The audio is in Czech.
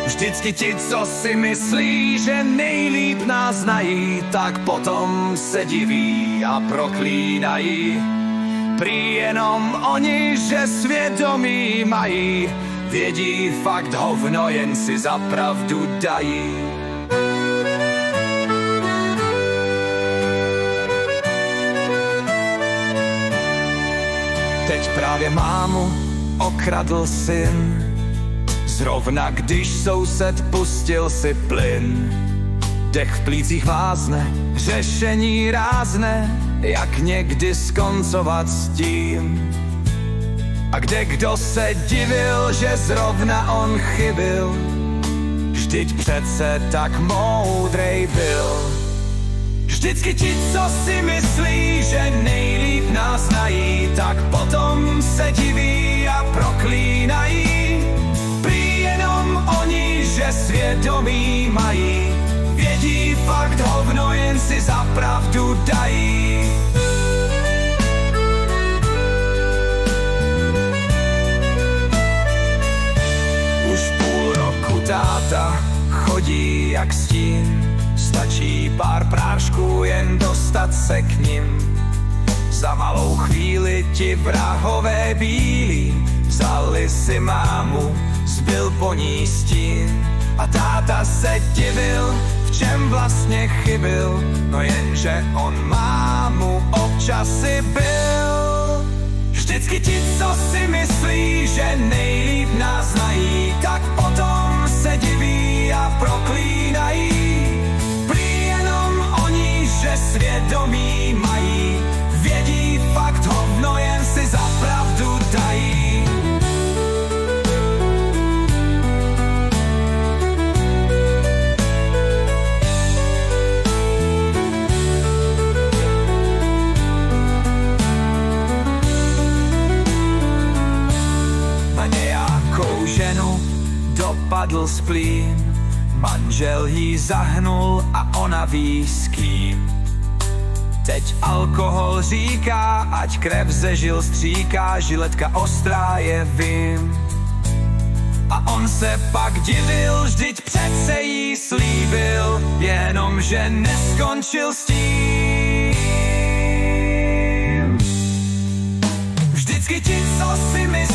Vždycky ti, co si myslí, že nejlíp nás znají, tak potom se diví a proklínají. Prý jenom oni, že svědomí mají, vědí fakt hovno, jen si za pravdu dají. Teď právě mámu okradl syn, zrovna když soused pustil si plyn. Dech v plících vázne, řešení rázne, jak někdy skoncovat s tím. A kde kdo se divil, že zrovna on chybil, vždyť přece tak moudrej byl. Vždycky ti, co si myslí, že nejlíp nás znají, tak potom se diví a proklínají. Prý jenom oni, že svědomí mají, vědí fakt hovno, jen si za pravdu dají. Už půl roku táta chodí jak stín, stačí pár prášků, jen dostat se k nim. Za malou chvíli ti vrahové bílí vzali si mámu, zbyl po ní stín. A táta se divil, v čem vlastně chybil, no jenže on mámu občas si byl. Vždycky ti, co si myslí, že nejlíp nás znají, tak potom se diví a proklínají. Prý jenom oni, že svědomí mají, vědí fakt hovno, jen si za pravdu dají. Ženu dopadl splín, manžel jí zahnul a ona ví s kým. Teď alkohol říká, ať krev ze žil stříká, žiletka ostrá je vím. A on se pak divil, vždyť přece jí slíbil, jenomže neskončil s tím. Vždycky ti, co si myslí,